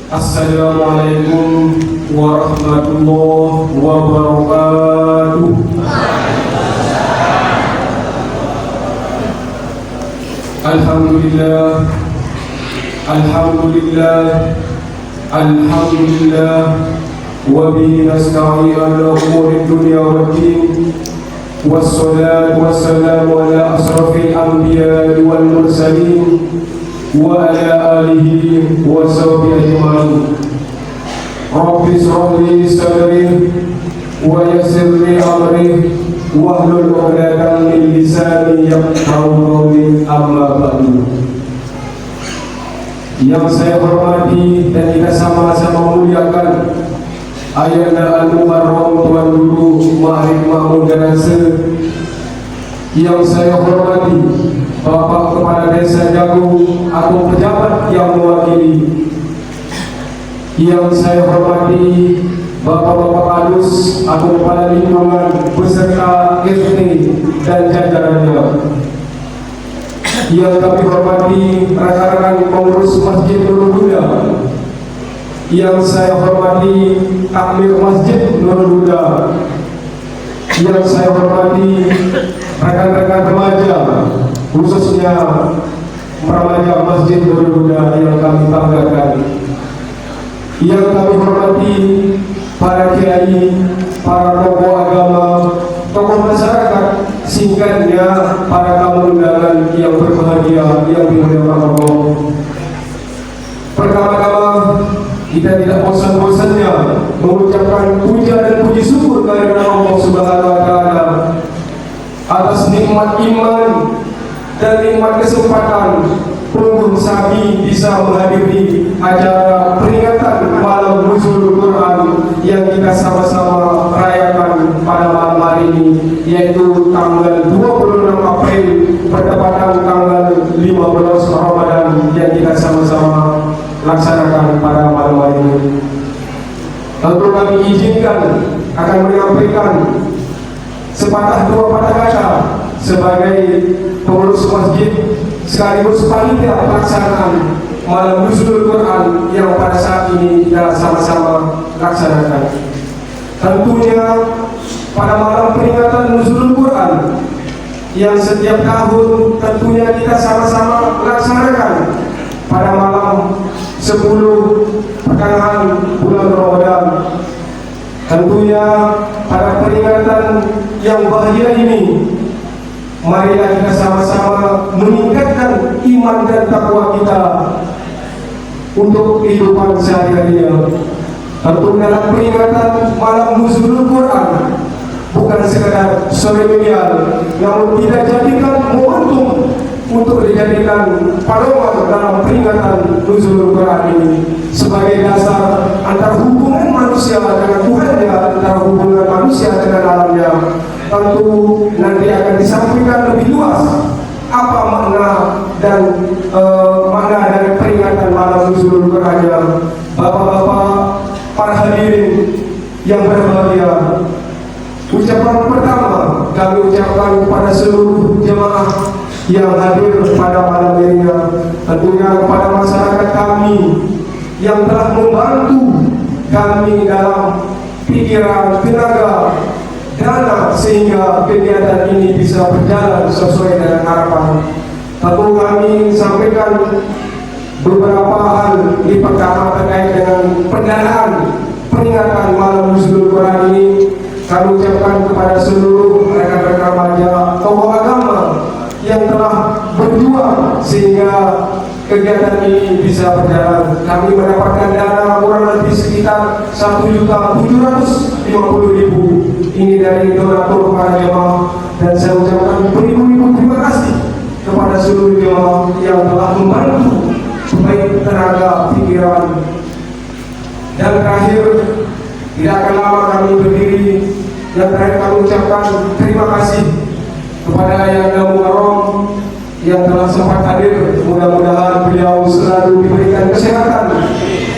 Assalamualaikum warahmatullahi wabarakatuh. Alhamdulillah, alhamdulillah, alhamdulillah. Wa bihi nasta'inu ala umuri dunya waddin. Wassalatu wassalamu ala asrafil anbiya'i wal mursalin wa ala alihi wa sahbihi ajma'in. Rabbi shrah li sadri wa yassir li amri wahlul 'uqdatam min lisani yafqahu qawli, amma ba'du. Yang saya hormati dan kita sama-sama muliakan Ayahanda Al-Mukarram Tuan Guru Ma'arif Mahmud Ganase. Yang saya hormati Bapak Kepala Desa Jagung atau pejabat yang mewakili. Yang saya hormati Bapak-bapak Adus atau Kepala Lingkungan beserta RT dan jajarannya. Yang kami hormati rekan-rekan pengurus Masjid Nurul Huda. Yang saya hormati takmir Masjid Nurul Huda. Yang saya hormati rekan-rekan remaja, khususnya remaja Masjid Nurul Huda yang kami banggakan. Yang kami hormati para kiai, para tokoh agama, tokoh masyarakat, singkatnya para tamu undangan yang berbahagia yang dimuliakan Allah. Pertama-tama kita tidak bosan-bosannya mengucapkan puja dan puji syukur kepada Allah Subhanahu wa Ta'ala atas nikmat iman dan nikmat kesempatan punggung sabi bisa menghadiri acara peringatan malam Nuzulul Quran yang kita sama-sama rayakan pada malam hari ini, yaitu tanggal 26 April bertepatan tanggal 15 Ramadan yang kita sama-sama laksanakan pada malam hari ini. Tentu kami izinkan akan menyampaikan sepatah dua patah kata sebagai pengurus masjid sekaligus panitia pelaksanaan malam Nuzulul Quran yang pada saat ini kita sama-sama laksanakan. Tentunya pada malam peringatan Nuzulul Quran yang setiap tahun tentunya kita sama-sama laksanakan pada malam 10 pertengahan bulan Ramadan. Tentunya pada peringatan yang bahagia ini, marilah kita sama-sama meningkatkan iman dan takwa kita untuk kehidupan sehari-harinya. Tentu dalam peringatan malam Nuzulul Quran bukan sekadar seremonial, namun tidak jadikan momentum untuk dijadikan pedoman dalam peringatan Nuzulul Quran ini sebagai dasar antara hubungan manusia dengan Tuhannya, antara hubungan manusia dengan alamnya. Tentu nanti akan disampaikan lebih luas apa makna dan makna dari peringatan malam Nuzulul Quran. Bapak-bapak, para hadirin yang berbahagia, ucapan pertama kami ucapkan kepada seluruh jemaah yang hadir pada malam ini, tentunya kepada masyarakat kami yang telah membantu kami dalam pikiran, tenaga, dana sehingga kegiatan ini bisa berjalan sesuai dengan harapan. Tentu kami sampaikan beberapa hal di pertama terkait dengan pendanaan peringatan malam Nuzulul Quran ini. Kami ucapkan kepada seluruh rekan-rekan remaja, tokoh agama yang telah berjuang sehingga kegiatan ini bisa berjalan. Kami mendapatkan dana kurang lebih sekitar 1.750.000 ini dari donatur para jemaah, dan saya ucapkan beribu-ribu terima kasih kepada seluruh jemaah yang telah membantu baik tenaga, pikiran. Dan terakhir, tidak akan lama kami berdiri, yang terakhir kami ucapkan terima kasih kepada Ayahanda Mukarram yang telah sempat hadir. Mudah-mudahan beliau selalu diberikan kesehatan,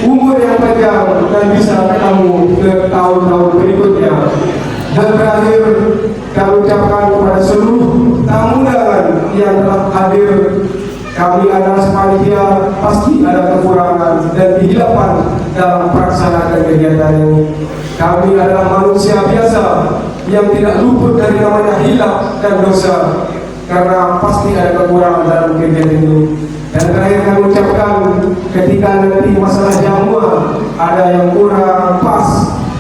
umur yang panjang, dan bisa ketemu ke tahun-tahun berikutnya. Dan terakhir kami ucapkan kepada seluruh tamu undangan yang telah hadir. Kami adalah sepanitia, pasti ada kekurangan dan kehilapan dalam pelaksanaan kegiatan ini. Kami adalah manusia biasa yang tidak luput dari namanya hilaf dan dosa, karena pasti ada kekurangan dalam kegiatan ini. Dan terakhir kami ucapkan, ketika nanti masalah jamuan ada yang kurang pas,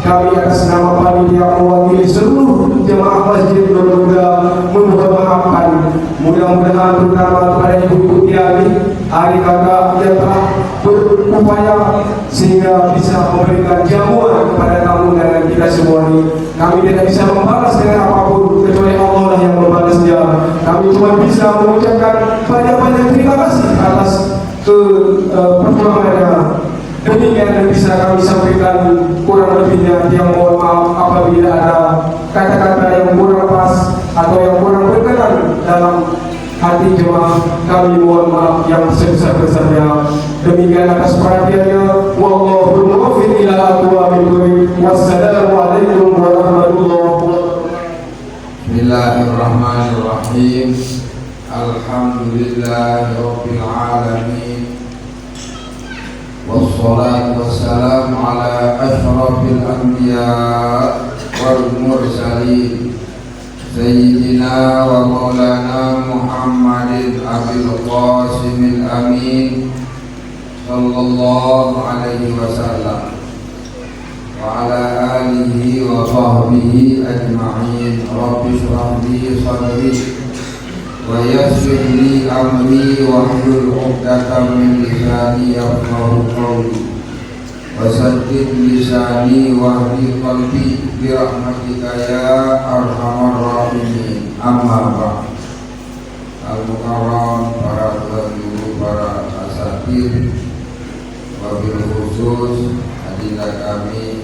kami atas nama panitia mewakili seluruh jemaah masjid berbeda memohon maafkan. Mudah-mudahan terutama kepada ibu-ibu tiari, adik kakak yang telah berupaya sehingga bisa memberikan jamuan kepada kamu dan kita semua ini. Kami tidak bisa membalas dengan apapun kecuali Allah lah yang membalasnya. Kami cuma bisa mengucapkan banyak-banyak terima kasih atas perjuangannya. Demikian yang bisa kami sampaikan, kurang lebihnya yang mohon maaf apabila ada kata-kata yang kurang pas atau yang kurang berkenan dalam hati jemaah. Kami mohon maaf yang sebesar-besarnya. Demikian atas perhatiannya. Wallahu muwaffiq ila aqwamit thoriq. Wassalamu alaikum warahmatullahi wabarakatuh. Bismillahirrahmanirrahim. Alhamdulillahirabbil alamin. Wassalatu wassalamu ala asyrafil anbiya wal mursalin Sayyidina wa maulana Muhammadin abil qasimil amin sallallahu alaihi wasallam wa ala alihi wa sahbihi ajma'in. Rabbi shrah li sadri wa yassir li amri wahlul 'uqdatam min lisani yafqahu qawli wa saddid lisani wahdi qalbi bi rahmatika ya arhamar rahimin. Amma ba'd. Al-mukarram, para guru, para asatidz, wabil khusus adinda kami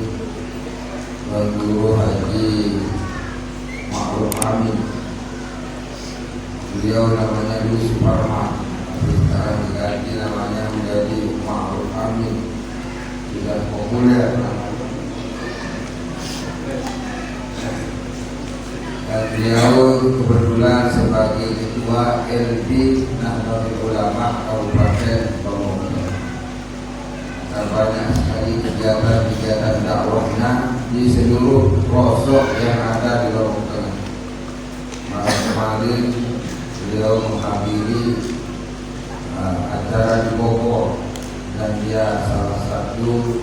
Guru Haji Ma'ruf Amin. Beliau namanya dulu Suparman, tapi sekarang diganti namanya menjadi Ma'ruf Amin. Sudah populer namanya. Dan beliau kebetulan sebagai Ketua LP Nahdlatul Ulama Kabupaten Bangka. Banyak sekali kegiatan-kegiatan dakwahnya di seluruh pelosok yang ada di Lombok Tengah. Maka kemarin beliau menghadiri acara di Bogor, dan dia salah satu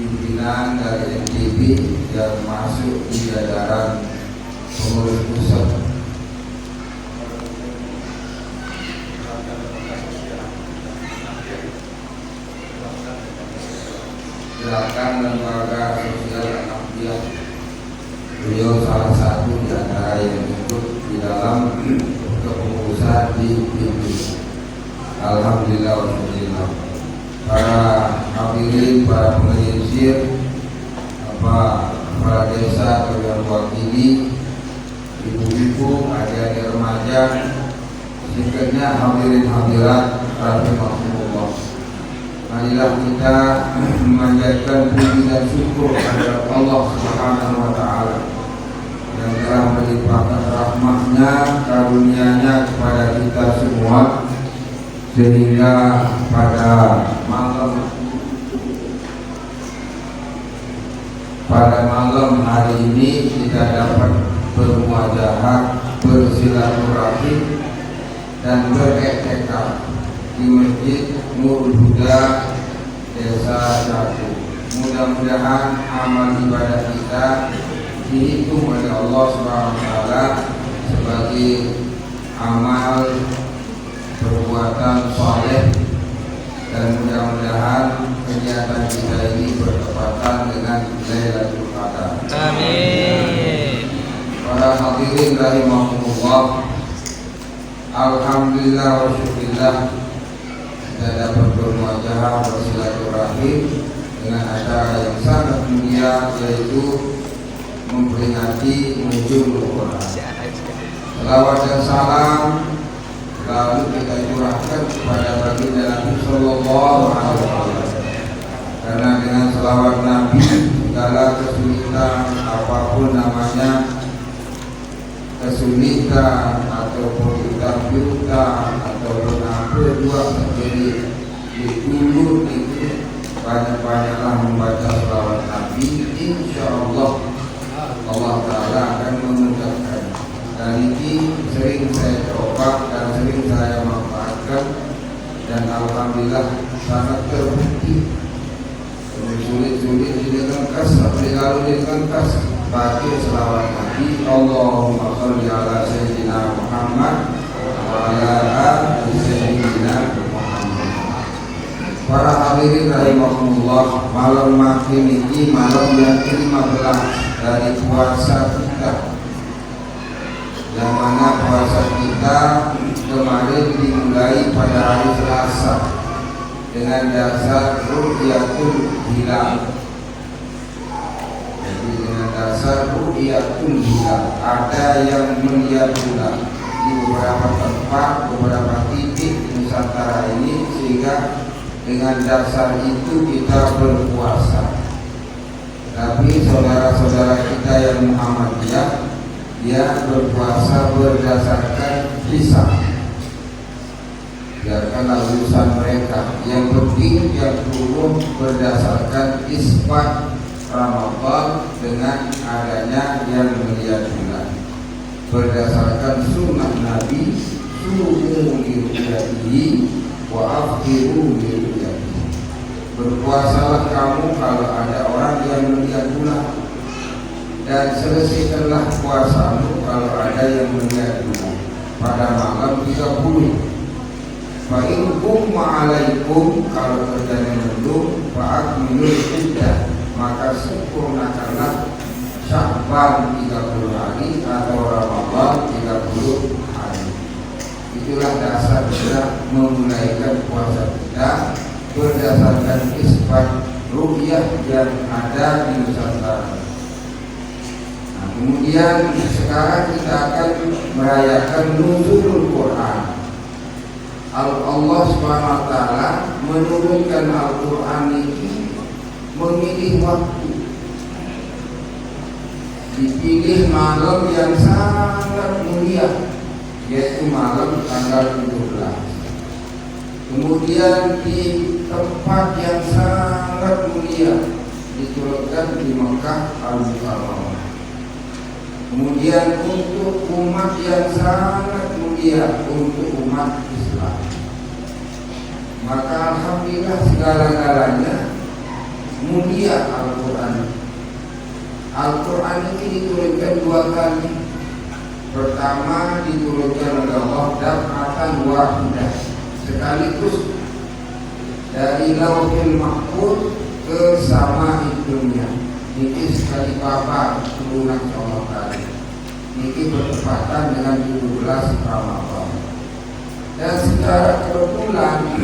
pimpinan dari NTB yang masuk di jajaran pengurus pusat. Gerakan lembaga sosial Ahmadiyah. Beliau salah satu di antara yang ikut di dalam kepengurusan di PB. Alhamdulillah walhamdulillah. Para hadirin, para penginjil, kepala desa atau yang wakili, ibu-ibu, adik-adik remaja, singkatnya hadirin hadirat rahimahumullah. Marilah kita memanjatkan puji dan syukur kepada Allah Subhanahu wa taala yang telah melimpahkan rahmat-Nya, karunia-Nya kepada kita semua, sehingga pada malam hari ini kita dapat bermuajahat, bersilaturahim dan beriktikaf di Masjid Nurul Huda Desa Jati. Mudah-mudahan amal ibadah kita dihitung oleh Allah SWT sebagai amal perbuatan saleh, dan mudah-mudahan kegiatan kita ini bertepatan dengan Lailatul Qadar. Amin. Para hadirin rahimahumullah, alhamdulillah wa syukurillah, kita dapat bermuajahat, bersilaturahim dengan acara yang sangat mulia, yaitu memperingati nuzulul Quran. Selawat dan salam lalu kita curahkan kepada baginda Nabi Sallallahu Alaihi Wasallam, karena dengan selawat Nabi segala kesulitan apapun namanya, kesulitan ataupun piutang ataupun apa dua sendiri ditulur itu banyak-banyaklah membaca selawat Nabi, insyaallah Allah Ta'ala akan memudahkan. Dan ini sering saya coba dan sering saya manfaatkan, dan alhamdulillah sangat terbukti. Sulit-sulit dilengkas, kalau dilengkas pakai selawat Nabi, Allahumma sholli ala sayyidina Muhammad wa ala ali sayyidina Muhammad. Para hadirin rahimahumullah, malam makin ini malam yang ke-15 dari puasa kita, yang mana puasa kita kemarin dimulai pada hari Selasa dengan dasar ru'yatul hilal. Jadi dengan dasar ru'yatul hilal, ada yang melihat hilal di beberapa tempat, beberapa titik di Nusantara ini, sehingga dengan dasar itu kita berpuasa. Tapi saudara-saudara kita yang Muhammadiyah, dia berpuasa berdasarkan hisab. Biarkanlah urusan mereka. Yang penting yang turun berdasarkan isbat Ramadan dengan adanya yang melihat bulan, berdasarkan sunnah Nabi, sumu liru'yatihi wa afkiru liru'yatihi. Berpuasalah kamu kalau ada orang yang melihat bulan, dan selesaikanlah puasamu kalau ada yang melihat bulan pada malam 30. Fa'in kumma alaikum, kalau terjadi mendung, fa'akmilul iddah, maka sempurnakanlah Sya'ban 30 hari atau Ramadan 30 hari. Itulah dasar kita memulaikan puasa kita berdasarkan isbat ru'yah yang ada di Nusantara. Nah, kemudian sekarang kita akan merayakan nuzulul Quran. Allah Subhanahu wa Ta'ala menurunkan Al-Quran ini memilih waktu, dipilih malam yang sangat mulia, yaitu malam tanggal 17. Kemudian di tempat yang sangat mulia, diturunkan di Mekah Al-Mukarramah. Kemudian untuk umat yang sangat mulia, untuk umat Islam. Maka alhamdulillah segala-galanya mulia Al-Quran. Al-Quran ini diturunkan 2 kali. Pertama diturunkan oleh Allah daf'atan wahidah, sekaligus dari Lauhul Mahfuz ke Sama'id Dunya. Ini sekali papan turunan Allah kali. Ini bertepatan dengan 17 Ramadan. Dan secara kebetulan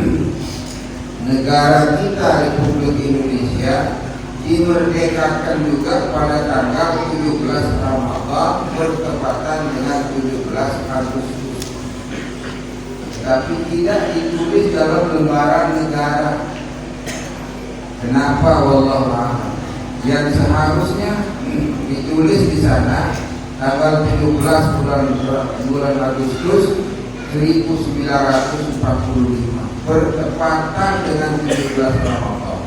negara kita Republik Indonesia dimerdekakan juga pada tanggal 17 Ramadan bertepatan dengan 17 Agustus. Tapi tidak ditulis dalam lembaran negara. Kenapa? Wallahu a'lam. Yang seharusnya ditulis di sana tanggal 17 bulan Agustus 1945 bertepatan dengan 17 Ramadan.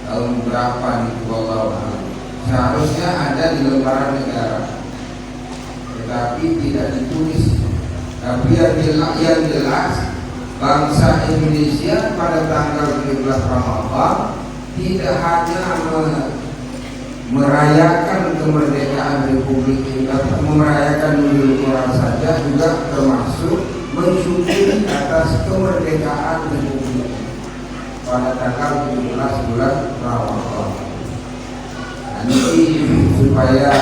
Tahun berapa nih? Wallahu a'lam. Seharusnya ada di lembaran negara, tetapi tidak ditulis. Tapi yang jelas bangsa Indonesia pada tanggal 17 Ramadan tidak hanya merayakan kemerdekaan Republik Indonesia, merayakan nuzul Quran saja, juga termasuk mensyukuri atas kemerdekaan Republik pada tanggal 17 bulan Ramadan. Ini supaya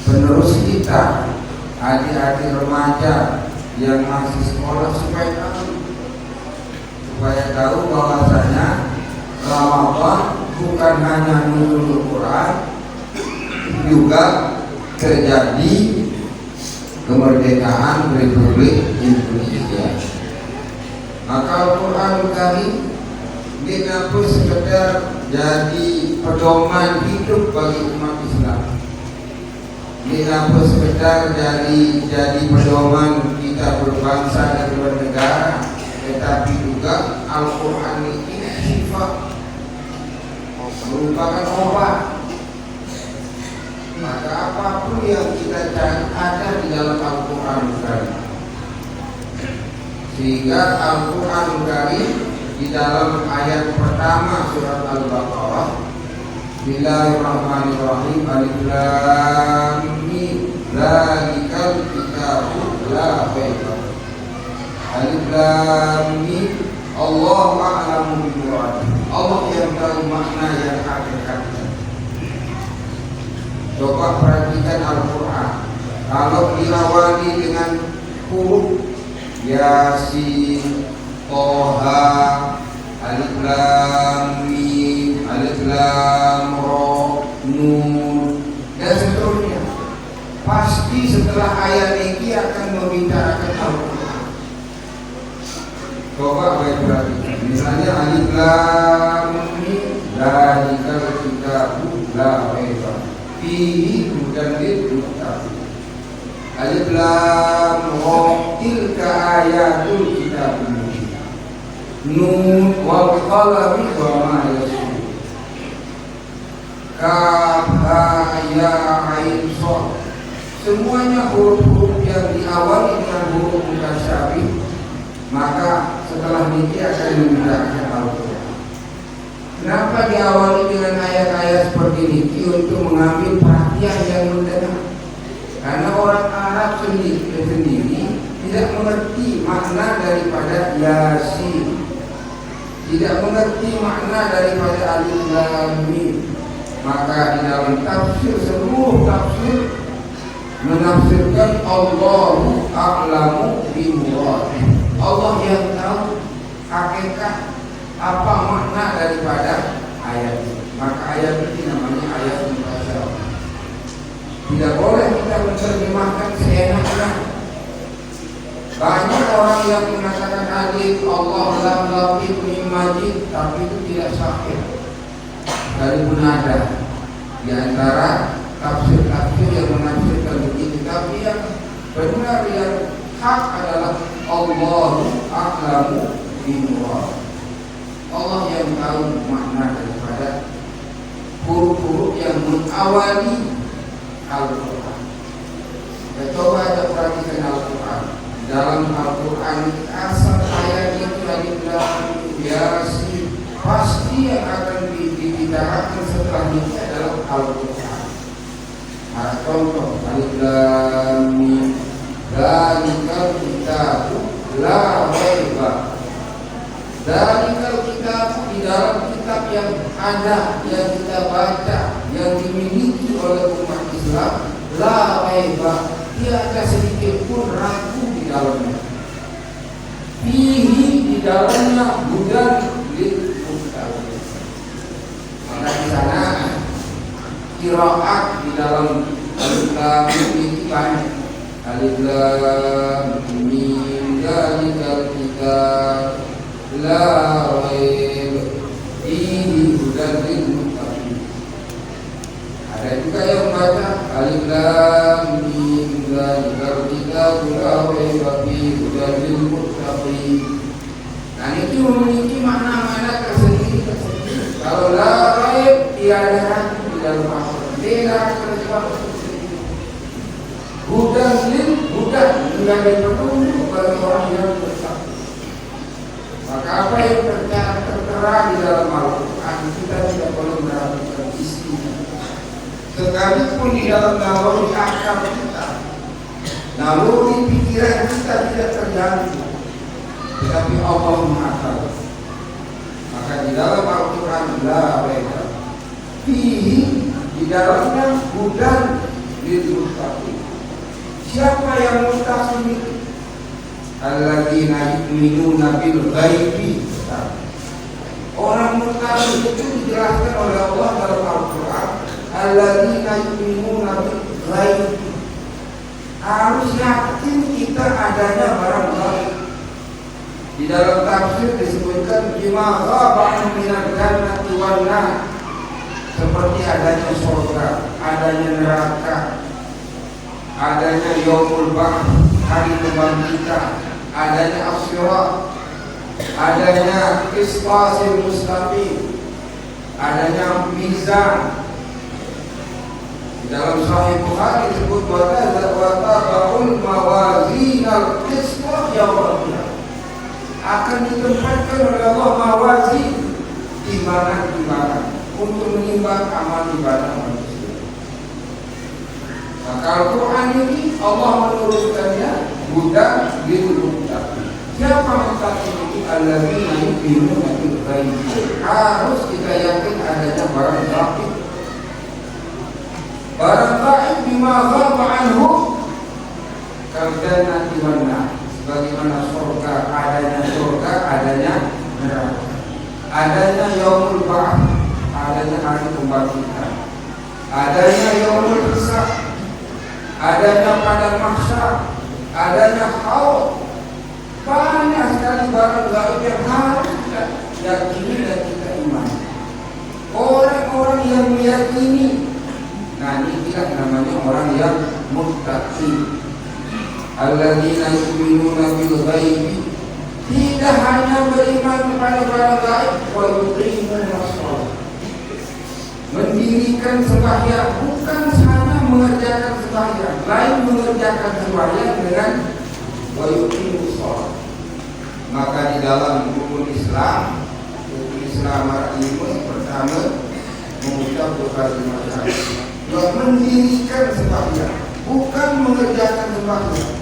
penerus kita, adik-adik remaja yang masih sekolah, supaya tahu bahwasanya Ramadan bukan hanya nuzul Quran, juga terjadi kemerdekaan Republik Indonesia. Maka Al-Quran Karim tidak sekedar jadi pedoman hidup bagi umat Islam, tidak sekedar jadi pedoman kita berbangsa dan bernegara, tetapi juga Al-Quran ini merupakan obat. Maka apapun yang kita cari ada di dalam Al-Quran Karim. Sehingga Al-Quran Karim di dalam ayat pertama surat Al-Baqarah, Bismillahirrahmanirrahim, Alif Lam Mim, Dzalikal kitabu la raiba. Alif Lam Mim, Allahu a'lamu bimuradihi. Allah yang tahu makna yang hakikatnya. Coba perhatikan Al-Quran. Kalau diawali dengan huruf Yasin, Toha, Alif Lam Mim, Alif Lam Ra, Nun, dan seterusnya, pasti setelah ayat ini akan membicarakan Al-Quran. Coba baik perhatikan. Misalnya Alif Lam Mim, Dzalikal kitabu la raiba fihi hudan lil muttaqin. Alif Lam Ra, tilka ayatul kitabil mubin. Nun wal qalami wa ma yasturun. Kaf ha ya ain shad. Semuanya huruf-huruf yang diawali dengan huruf mutasyabih, maka setelah ini akan memudahkan Al-Quran. Kenapa diawali dengan ayat-ayat seperti ini? Untuk mengambil perhatian yang mendalam. Karena orang Arab sendiri tidak mengerti makna daripada Yasin, tidak mengerti makna daripada Alif Lam Mim. Maka di dalam tafsir, seluruh tafsir menafsirkan Allahu a'lamu bimuradihi. Allah yang tahu hakikat apa makna daripada ayat ini. Maka ayat ini namanya ayat mutasyabih. Tidak boleh kita menerjemahkan seenaknya. Banyak orang yang mengatakan alif Allah lam latif mim majid, tapi itu tidak sahih. Dari munada di antara tafsir-tafsir yang menafsirkan begitu, tapi yang benar yang hak adalah Allahu a'lamu bimuradihi. Allah yang tahu makna daripada huruf-huruf yang mengawali Al-Quran. Ya, coba ada perhatikan Al-Quran. Dalam Al-Quran asal ayat itu Alif Lam Mim, Yasin, pasti yang akan dibicarakan setelah ini adalah Al-Quran. Nah, contoh Alif Lam Mim, Dzalikal kitabu la raiba. Dzalikal kitabu, di dalam kitab yang ada, yang kita baca, yang dimiliki oleh umat Islam, la raiba, tiada sedikit pun ragu di dalamnya. Fihi, di dalamnya hudan lil muttaqin. Maka di sana qiraat di dalam Alif Lam Mim banyak. Alif Lam Mim, Dzalikal kitab la raiba fihi hudan lil muttaqin. Ada juga yang membaca Alif Lam Mim, Dzalikal kitab la raiba fihi hudan lil muttaqin. Dan itu memiliki makna-makna tersendiri. Kalau la raib, tiada ragu di dalam Al-Quran. Tidak terjebak. Hudan lil hudan, menjadi petunjuk bagi orang yang bertakwa. Maka apa yang tertera di dalam Al-Quran kita tidak boleh meragukan isinya. Sekalipun di dalam naluri akal kita, naluri pikiran kita tidak terganggu, tetapi Allah Maha Tahu. Maka di dalam Al-Quran la raiba fihi, di dalamnya hudan lil muttaqin. Siapa yang muttaqin itu? Alladzina yu'minuna bil ghaibi. Orang muttaqin itu dijelaskan oleh Allah dalam Al-Quran, alladzina yu'minuna bil ghaibi. Harus yakin kita adanya barang gaib. Di dalam tafsir disebutkan bima ghaba'an minal jannati wan nar, seperti adanya surga, adanya neraka, adanya yaumul ba'ts, hari kebangkitan, adanya as-sirat, adanya qisṭasil mustaqim, adanya mizan. Dalam Sahih Bukhari disebut watabaul mawazin al-qisṭah yaumil qiyamah. Akan ditempatkan oleh Allah mawazin timbangan-timbangan untuk menimbang amal ibadah manusia. Maka Al-Quran ini Allah menurunkannya hudan lil muttaqin. Siapa muttaqin itu? Alladzina yu'minuna bil ghaib. Harus kita yakin adanya barang gaib. Barang gaib bima ghaba anhu kal-jannati wan nar. Bagaimana surga, adanya neraka, adanya yaumul ba'ats, adanya hari kebangkitan, adanya yaumul hisab, adanya padang mahsyar, adanya haud. Banyak sekali barang gaib yang harus kita yakini dan kita imani. Orang-orang yang meyakini, nah inilah namanya orang yang muttaqin. Alladzina yu'minuna bil ghaibi, tidak hanya beriman kepada barang gaib, wa yuqimuna shalah, mendirikan sembahyang, bukan hanya mengerjakan sembahyang, lain mengerjakan sembahyang dengan wa yuqimuna shalah. Maka di dalam rukun Islam ini pertama mengucap doa lima syahadat, mendirikan sembahyang, bukan mengerjakan sembahyang.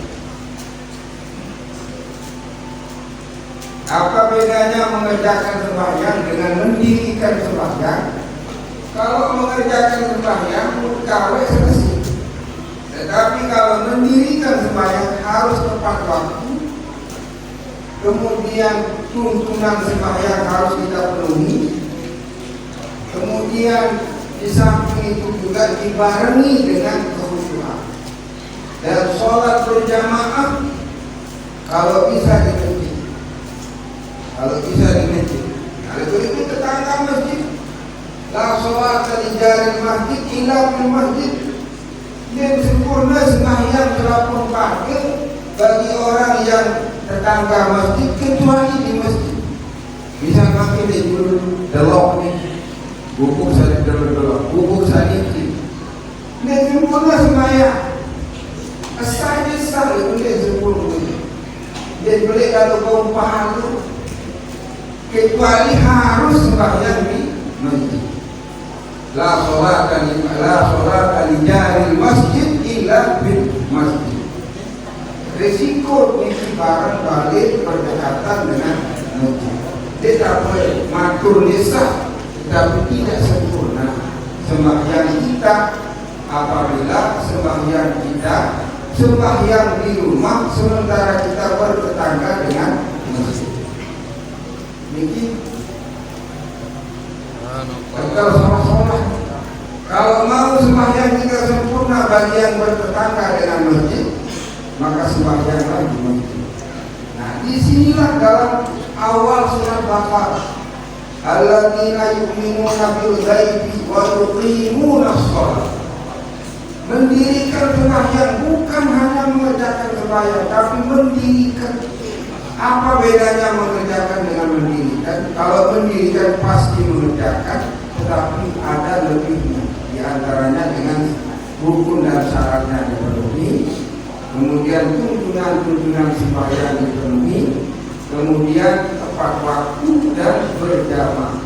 Apa bedanya mengerjakan sembahyang dengan mendirikan sembahyang? Kalau mengerjakan sembahyang kawin selesai. Tetapi kalau mendirikan sembahyang harus tepat waktu. Kemudian tuntunan sembahyang harus kita penuhi. Kemudian di samping itu juga dibarengi dengan kekhusyuan. Dan sholat berjamaah kalau bisa di masjid. Kalau bisa di masjid. Kalau itu tetangga masjid. La sholat di jalan masjid illa di masjid. Dan sempurna sembahyang 24 bagi orang yang tetangga masjid kecuali di masjid. Misalkan kita dulu delok nih, bubuk saja delok, bubuk saja ini. Dan sempurna sembahyang. Asalnya sah itu dia sempurna. Dia boleh kalau kau paham kecuali harus sembahyang di masjid. La sholata li jaril masjid illa bil masjid. Risiko ini barang balik berdekatan dengan masjid. Dia tak boleh matur nisa, tapi tidak sempurna sembahyang kita apabila sembahyang di rumah sementara kita bertetangga dengan masjid. Ini kalau sama-sama. Kalau mau sembahyang kita sempurna bagi yang bertetangga dengan masjid, maka sembahyanglah di masjid. Nah, disinilah dalam awal surat Baqarah, alladzina yu'minuna bil ghaibi wa yuqimuna shalah. Mendirikan sembahyang bukan hanya mengerjakan sembahyang, tapi mendirikan. Apa bedanya mengerjakan dengan mendirikan? Kalau mendirikan pasti mengerjakan, tetapi ada lebihnya. Di antaranya dengan rukun dan syaratnya dipenuhi, kemudian tuntunan sembahyang dipenuhi, kemudian tepat waktu dan berjamaah.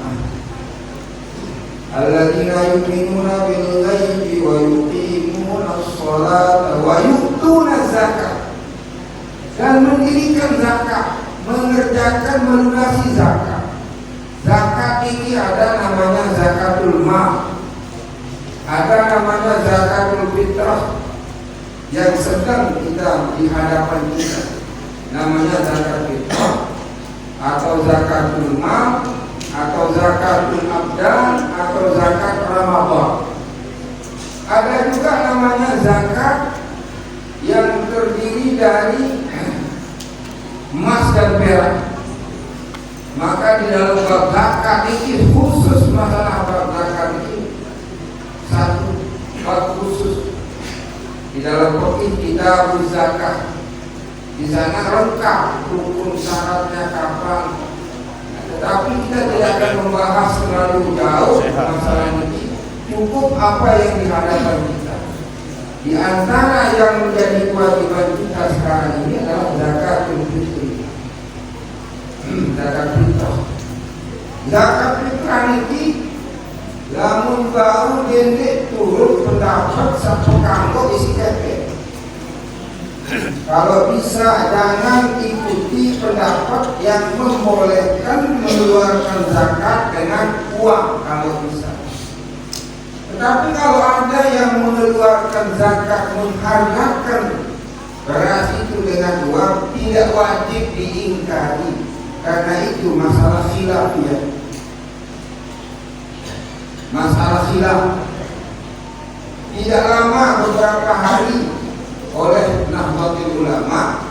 Alladzina yu'minuna bil ghaibi wa yuqimuna sholata wa yu'tuna zakat. Dan mendirikan zakat, mengerjakan melunasi zakat. Zakat ini ada namanya zakatul mal, ada namanya zakatul fitrah yang sedang kita di hadapan kita, namanya zakat fitrah atau zakatul mal atau zakatul abdan atau zakat Ramadan. Ada juga namanya zakat yang terdiri dari emas dan perak. Maka di dalam bab zakat ini khusus masalah bab zakat ini satu bab khusus di dalam fikih kitab zakat. Di sana lengkap rukun syaratnya kapan, ada Tetapi kita tidak akan membahas terlalu jauh masalah ini. Cukup apa yang dihadapkan kita. Di antara yang menjadi kewajiban kita sekarang ini adalah zakatul fitri. Zakat fitrah. Zakat fitrah ini lamun baru dendek turun pendapat satu kanggo isi kepek. Kalau bisa jangan ikuti pendapat yang membolehkan mengeluarkan zakat dengan uang kalau bisa. Tetapi kalau ada yang mengeluarkan zakat menghargakan beras itu dengan uang, tidak wajib diingkari. Karena itu masalah khilaf ya. Masalah khilaf. Tidak lama beberapa hari oleh Nahdlatul Ulama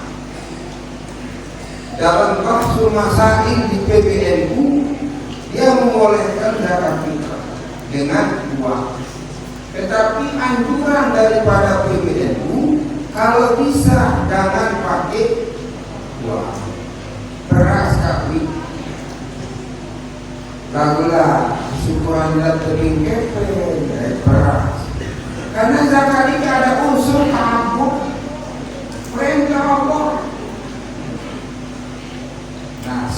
dalam bahsul masail di PBNU dia membolehkan zakat fitrah dengan uang. Tetapi anjuran daripada PBNU kalau bisa jangan pakai uang. Beras kawin lagulah syukuran dan tebing kepe beras. Karena zakat ini ada unsur ta'abbud, perintah Allah. Nah,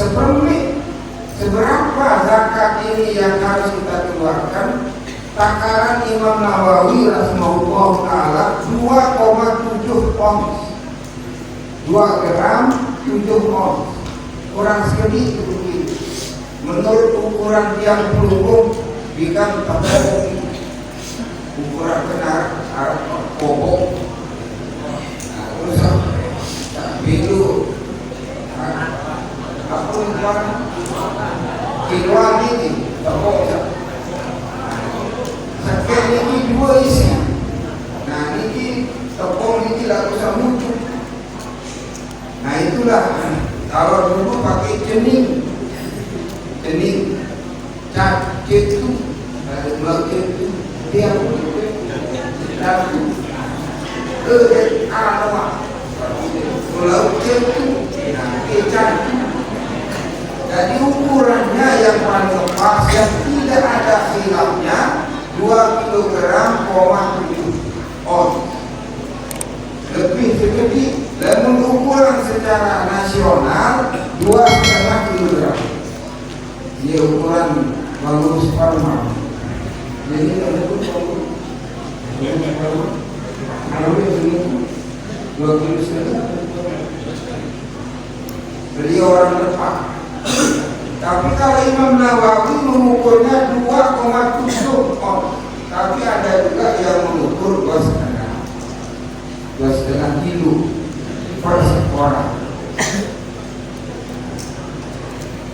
seberapa zakat ini yang harus kita keluarkan? Takaran Imam Nawawi rahimahullah taala 2,7 ons. 2 gram 7 ons. Kurang sedikit begitu. Menurut ukuran tiang pelunggung ikan tepung ukuran benar pokok. Nah, terus bilu apa ukuran kiloan ini tepung. Sekian ini 2 isi. Nah ini tepung ini tidak usah muncul. Nah itulah kalau dulu pakai cening cat cetu ada belau cetu dia satu alawa belau cetu cat. Jadi ukurannya yang paling pas yang tidak ada khilafnya 2 kilogram, 7 ons. Lebih sedikit dan ukuran secara nasional 2,5 kilogram. Dia ukuran bagus formal. Jadi kalau itu kalau itu 2 kilo setengah. Beliau orang tepat. Tapi kalau Imam Nawawi mengukurnya 2,7 ons. Tapi ada juga yang mengukur 2,5 kilo per orang.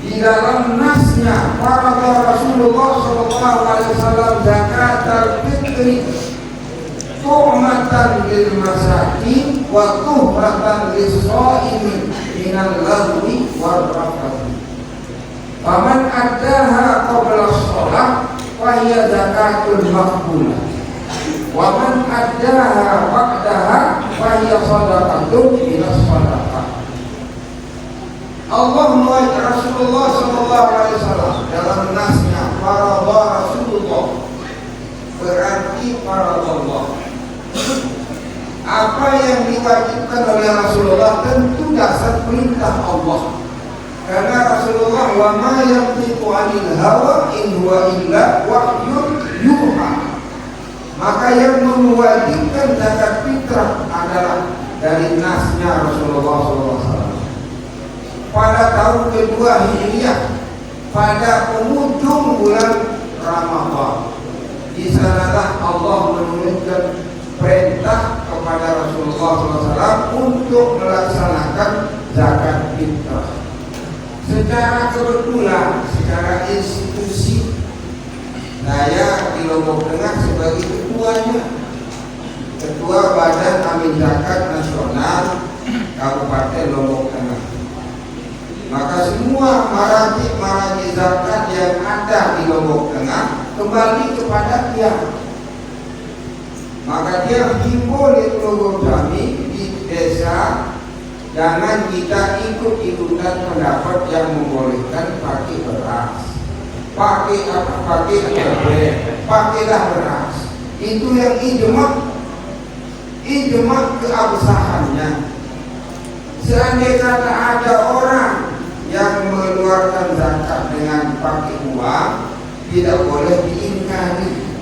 Di dalam nasnya para Rasulullah SAW zakat al-fitri tu'matan lil masakin wa tuhratan lis-sha'imin minal lagwi wal rafathi. Faman addaha qabla shalah fa hiya zakatul maqbulah. Wa man addaha ba'daha fa hiya shadaqatun ila shadaqah. Allah mewajib Rasulullah SAW dalam nasnya para Rasulullah berarti para Allah. Apa yang diwajibkan oleh Rasulullah tentu dasar perintah Allah. Karena Rasulullah wa ma yantiqu 'anil hawa in huwa illa wahyun yuha. Maka yang mewajibkan zakat fitrah adalah dari nasnya Rasulullah SAW. Pada tahun kedua Hijriah, pada penghujung bulan Ramadhan, di sanalah Allah menurunkan perintah kepada Rasulullah SAW untuk melaksanakan zakat fitrah. Secara kebetulan, secara institusi, saya di Lombok Tengah sebagai ketuanya, Ketua Badan Amin Zakat Nasional Kabupaten Lombok Tengah. Maka semua marajik zakat yang ada di Lombok Tengah kembali kepada dia. Maka dia himbau di Lombok kami di desa Jangan kita ikut-ikutan pendapat yang membolehkan pakai beras, pakai apa, pakai beras, pakailah beras. Itu yang ijma keabsahannya. Seandainya kata ada orang yang mengeluarkan zakat dengan pakai uang, tidak boleh diingkari,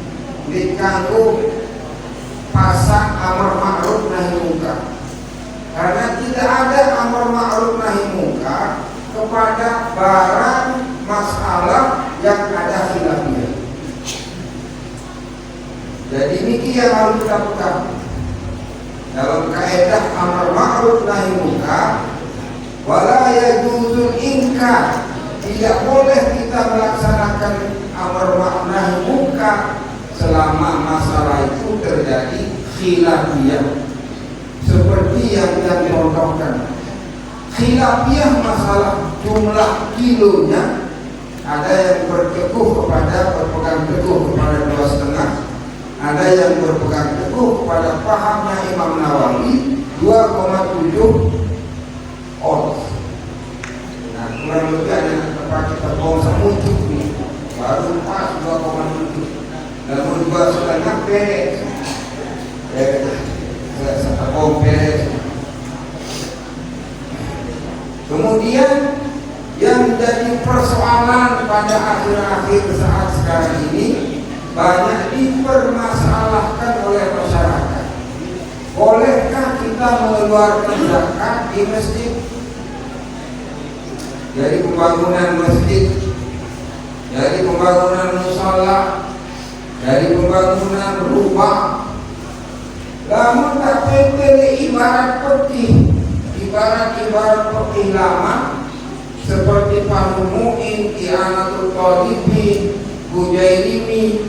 diganggu pasang amar ma'ruf nahi munkar. Karena tidak ada amar ma'ruf nahi munkar kepada barang masalah yang ada khilafiyah. Jadi ini yang harus kita pegang. Dalam kaidah amar ma'ruf nahi munkar, wala yajuzul inkar, tidak boleh kita melaksanakan amar ma'ruf nahi munkar selama masalah itu terjadi khilafiyah. Seperti yang contohkan, khilafiyah masalah jumlah kilonya, ada yang berpegang teguh kepada 2,5, ada yang berpegang teguh kepada pahamnya Imam Nawawi 2,7 ons. Nah, kurang lebih ada yang terpakai terbong semucuk nih, baru pas 2,7. Namun 2,5 beres. Kemudian yang menjadi persoalan pada akhir-akhir saat sekarang ini, banyak dipermasalahkan oleh masyarakat. Bolehkah kita mengeluarkan zakat di masjid? Dari pembangunan masjid, dari pembangunan musala, dari pembangunan rumah. Namun tak petele ibarat peti, ibarat peti lama seperti Palu Mu'in, I'anatul Talibin, Bujairimi,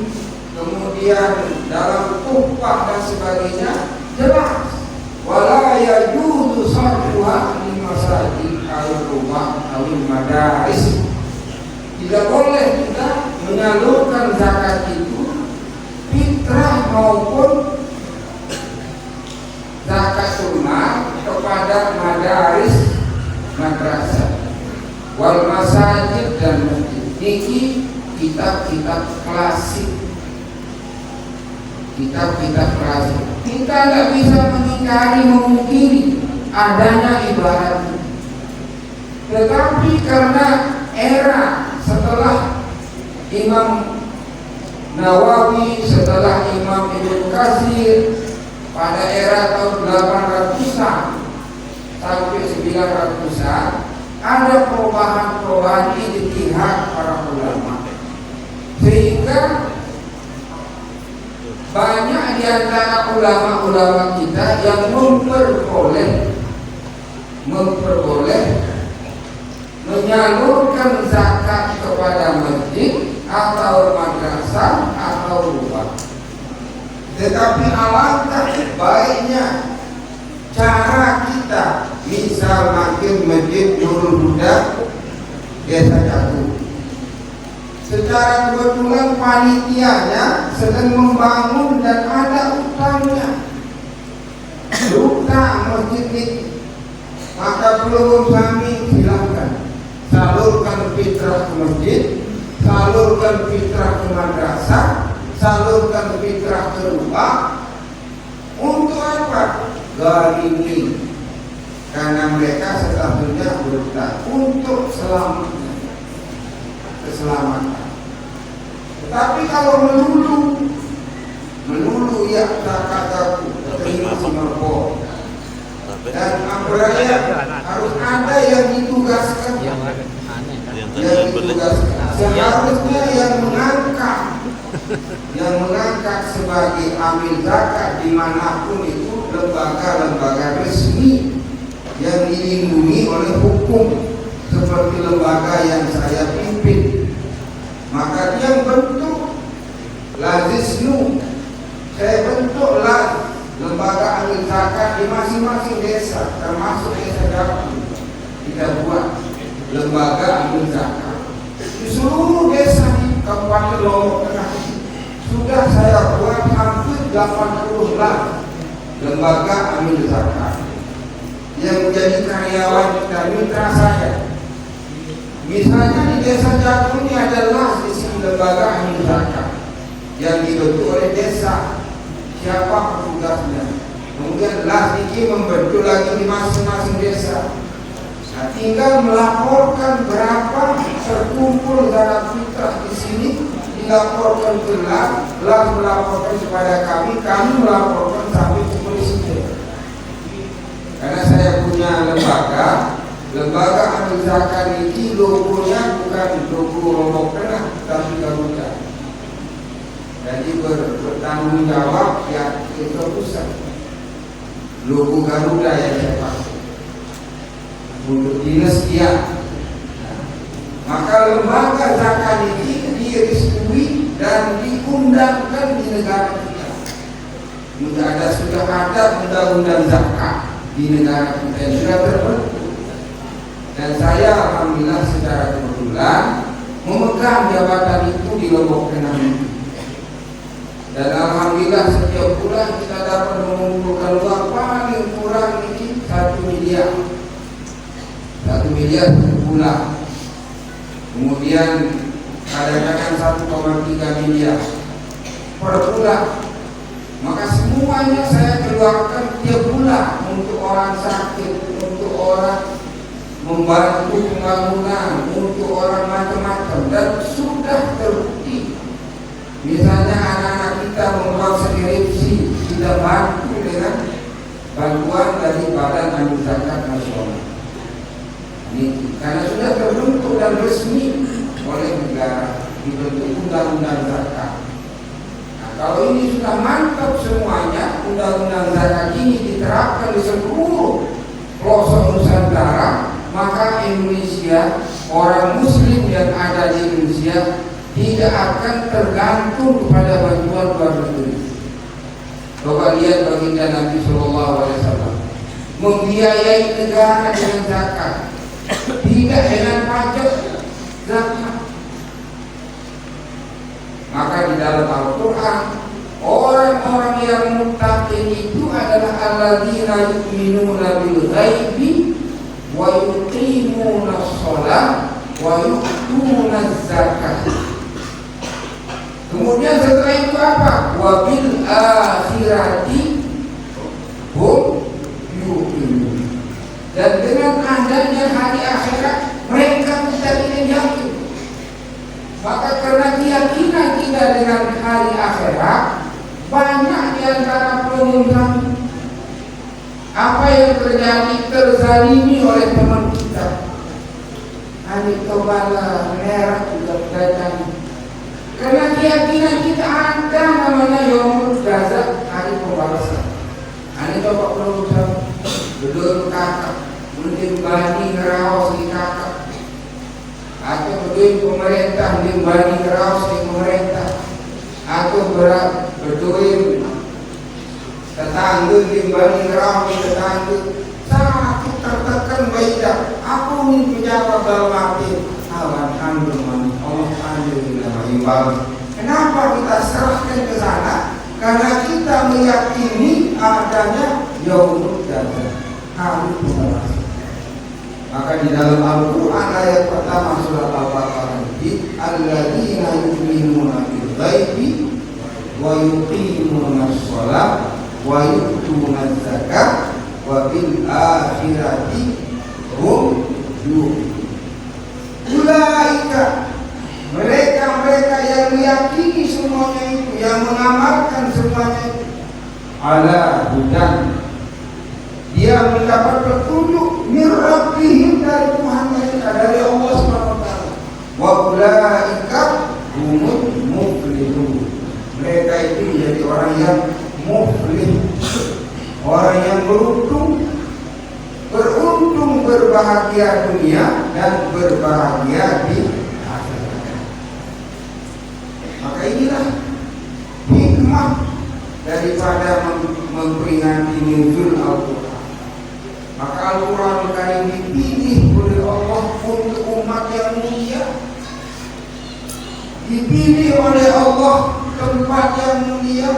kemudian dalam Tuhfah dan sebagainya, jelas wala yajuzu sarfuha li masajid al-rumah al-madaris. Tidak boleh kita menyalurkan zakat itu fitrah maupun zakatul mal kepada madaris, madrasah, wal masajid dan masjid. Niki kitab-kitab klasik, kitab-kitab klasik. Kita tidak bisa mengingkari, memungkiri adanya ibarat. Tetapi karena era setelah Imam Nawawi, setelah Imam Ibnu Katsir, pada era tahun 800-an sampai 900-an, ada perubahan-perubahan ijtihad para ulama, sehingga banyak di antara ulama-ulama kita yang memperboleh menyalurkan zakat kepada masjid atau madrasah atau rumah. Tetapi alangkah baiknya cara kita, misal makin masjid Nurul Huda Desa Jatuh, secara kebetulan panitianya sedang membangun dan ada utangnya, utang masjid ini, maka belum kami silakan salurkan fitrah ke masjid, salurkan fitrah ke madrasah, salurkan fitrah ke rumah. Untuk apa? Garini, karena mereka sesungguhnya berhutang untuk keselamatan. Tetapi kalau melulu ya kataku terima semua, dan ambraya harus ada yang ditugaskan, seharusnya yang mengangkat sebagai amil zakat dimanapun itu lembaga-lembaga resmi yang dilindungi oleh hukum, seperti lembaga yang saya pimpin. Maka dia bentuk lazisnu, saya bentuklah lembaga amil zakat di masing-masing desa, termasuk desa Dapur. Kita buat lembaga amil zakat di seluruh desa di Kabupaten Lombok Tengah. Sudah saya buat hampir 80 lembaga amil zakat yang menjadi karyawan kita, mitra saya. Misalnya di desa Jagung ini adalah sisi lembaga ahli zakat yang dibentuk oleh desa. Siapa petugasnya? Kemudian Lasiki membentuk lagi di masing-masing desa. Nah, tinggal melaporkan berapa terkumpul zakat fitrah di sini, dilaporkan ke Las melaporkan kepada kami melaporkan sampai ke presiden. Karena saya punya lembaga ahli zakat ini logonya bukan logo Lombok Tengah tapi Garuda. Jadi bertanggung jawab ya ke pusat. Logo Garuda yang saya pakai untuk dinas dia. Maka lembaga zakat ini direstui dan diundangkan di negara kita. Sudah ada undang-undang zakat di negara kita yang sudah terbentuk. Dan saya alhamdulillah secara kebetulan memegang jabatan itu di Lombok Tengah ini. Dan alhamdulillah setiap bulan kita dapat mengumpulkan uang paling kurang ini 1 miliar. 1 miliar per bulan. Kemudian kadang-kadang 1,3 miliar per bulan. Maka semuanya saya keluarkan tiap bulan untuk orang sakit, untuk orang membantu pembangunan, untuk orang macam-macam, dan sudah terbukti. Misalnya anak-anak kita membuat skripsi, kita bantu dengan bantuan dari Badan Ahli Zakat Nasional. Ini karena sudah terbentuk dan resmi oleh negara, dibentuk undang-undang zakat. Nah, kalau ini sudah mantap semuanya, undang-undang zakat ini diterapkan di seluruh pelosok Nusantara, maka Indonesia, orang Muslim yang ada di Indonesia tidak akan tergantung kepada bantuan luar negeri. Coba lihat baginda Nabi SAW membiayai negara dengan zakat, tidak dengan pajak, zakat. Maka di dalam Al-Quran, orang-orang yang muttaqin itu adalah alladzina yu'minuna bil ghaibi wa yuqimuna shalah wa yu'tuna zakat. Kemudian setelah itu apa? Wa bil akhirati hum yuqinun. Dan dengan adanya hari akhirat mereka tidak ingin yakin. Maka karena keyakinan kita dengan hari akhirat, banyak di antara pengusaha apa yang terjadi terzalimi oleh teman kita. Hari kepala merah juga terjadi. Karena keyakinan kita ada namanya Yaumul Jaza, hari pembalasan. Hari coba pengusaha bedul kakak, mungkin bani ngerawas di kakak, atau bedul pemerintah di bani ngerawas di pemerintah, atau bedul tetangga di bani ngerawas di tetangga. Sangat tertekan baidah. Aku ini pejabat dalam hati. Alhamdulillah, Allah alhamdulillah. Kenapa kita serahkan ke sana? Karena kita meyakini adanya Yaumul Jaza, hari pembalasan. Maka di dalam Al-Quran ayat pertama surat Al-Baqarah ini, alladzina yu'minuna bil ghaibi wa yuqimuna shalah wa yu'tuna zakat wa bil akhirati hum yuqinun. Ulaika, mereka yang meyakini semuanya itu, yang mengamalkan semuanya itu, ala hudan, dia mendapat petunjuk min rabbihim, dari Tuhan mereka, dari Allah SWT. Wa ulaika humul muflihun, mereka itu menjadi orang yang muflih, orang yang beruntung, berbahagia dunia dan berbahagia di akhirat. Maka inilah hikmah daripada memperingati nuzul Al-Quran. Maka Al-Quran Karim dipilih oleh Allah untuk umat yang mulia, dipilih oleh Allah tempat yang mulia,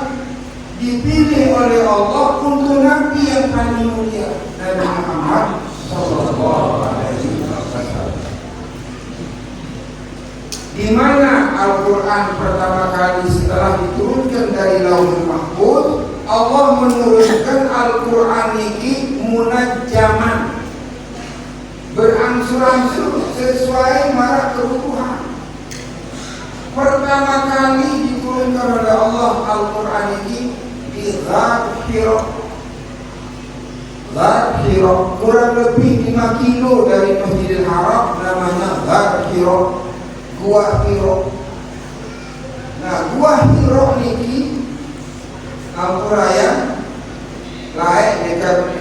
dipilih oleh Allah untuk Nabi yang paling mulia, Nabi Muhammad Al-Quran pertama kali setelah diturunkan dari Lauhul Mahfuz, Allah menurunkan Al-Quran ini munajjaman, berangsur-angsur sesuai marah kebutuhan. Pertama kali diturunkan oleh Allah Al-Quran ini di Ghar Hira, kurang lebih 5 kilo dari Masjidil Haram, namanya Ghar Hira, Gua Hira. Nah, Gua Hira ini Ampuraya lain dekat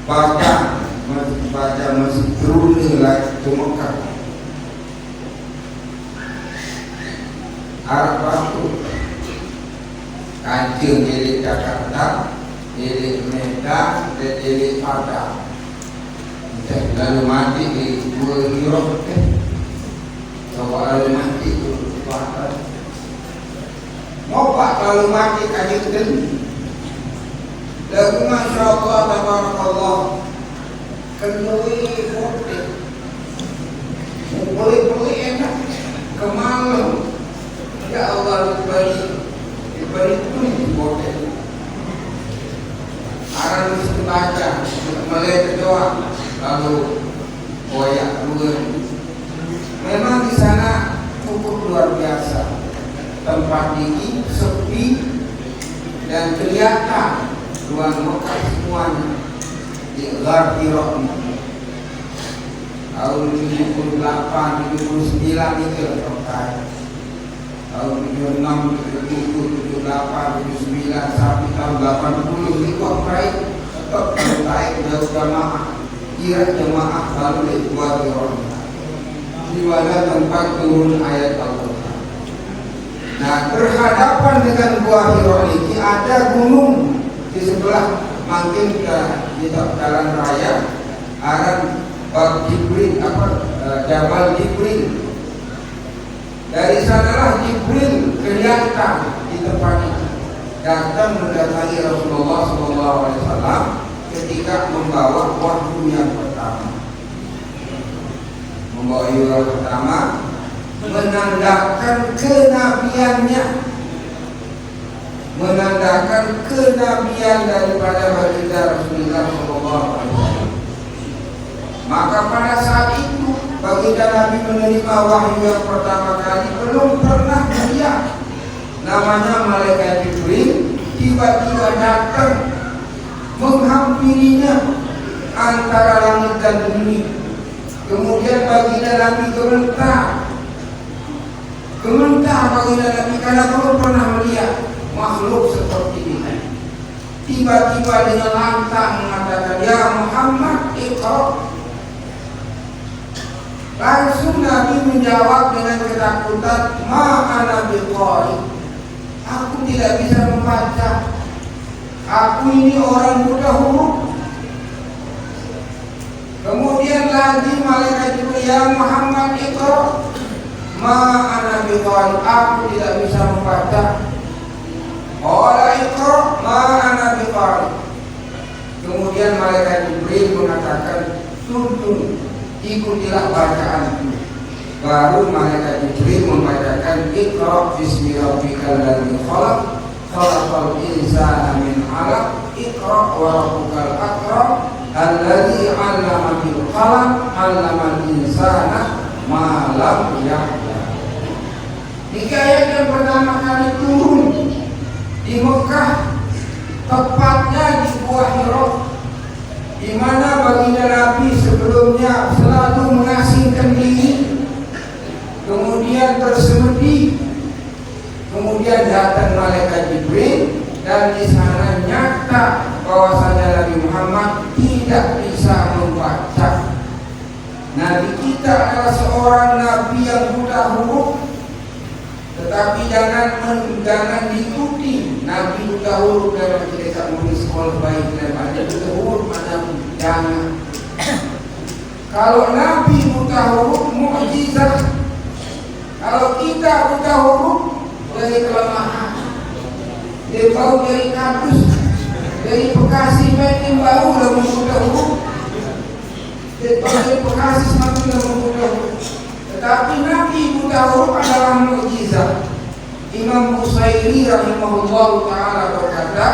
baca masih turun lain ke Mekah. Arab Batu Kancing jadi Jakarta, jadi Medan, dan jadi Padang. Lalu mati di Gua Hira, coba lalu mati itu Padang. Ngopak lalu mati kaji ten. Lagu Masya Allah, Tabarakallah, kendui fote, boleh enak, kemalam. Ya Allah, diberi tuh fote. Arang mesti baca, melihat doa, lalu koyak luar. Memang di sana cukup luar biasa. Tempat ini sepi dan kelihatan ruang Mekah semuanya di Ghar Hira. Tahun 78, 79 itu terkait. Tahun 76, 77, 78, 79 sampai tahun 80 itu terkait. Tetap terkait jauh jamaah, kira jamaah lalu di Ghar Hira, di mana tempat turun ayat Allah. Nah, berhadapan dengan Gua Hira ini ada gunung di sebelah, makin ke di jalan raya arah Bab Jibril, Jabal Jibril. Dari sanalah Jibril kelihatan di tempat itu, datang mendatangi Rasulullah SAW ketika membawa wahyu yang pertama. Membawa wahyu yang pertama menandakan kenabian daripada baginda Rasulullah SAW. Maka pada saat itu baginda Nabi menerima wahyu yang pertama kali, belum pernah melihat namanya malaikat Jibril tiba-tiba datang menghampirinya antara langit dan bumi. Kemudian baginda Nabi gementar baginda Nabi karena belum pernah melihat makhluk seperti ini. Tiba-tiba dengan lantang mengatakan, "Ya Muhammad, iqra." Langsung Nabi menjawab dengan ketakutan, "Ma ana biqari." Aku tidak bisa membaca. Aku ini orang buta huruf. Kemudian lagi malaikat Jibril, "Ya Muhammad, iqra." Ma ana biqari, aku tidak bisa membaca. Qala iqra, ma ana biqari. Kemudian malaikat Jibril mengatakan, "Tuntun, ikutilah bacaanku." Baru malaikat Jibril membacakan, "Iqra bismi rabbikal ladzi khalaq, khalaqal insana min 'alaq, iqra wa rabbukal akram, alladzi 'allama bil qalam, 'allamal insana ma lam ya'lam." Tiga ayat yang pertama kali turun di Mekah, tepatnya di Gua Hira, di mana baginda Nabi sebelumnya selalu mengasingkan diri, kemudian tersemedi, kemudian datang malaikat Jibril, dan di sana nyata bahwasanya Nabi Muhammad tidak bisa membaca. Nabi kita adalah seorang Nabi yang buta huruf. Tetapi jangan diikuti Nabi buta huruf dalam cerita menulis sekolah baik dan ada buta huruf macam jangan. Kalau Nabi buta huruf mukjizat. Kalau kita buta huruf dari kelemahan. Dia bau dari kampus, dari Bekasi main bau dalam buta huruf. Dia bau dari Bekasi semakin dalam buta huruf. Tetapi Nabi buta huruf adalah mukjizat. Imam Busairi rahimahullah ta'ala berkata,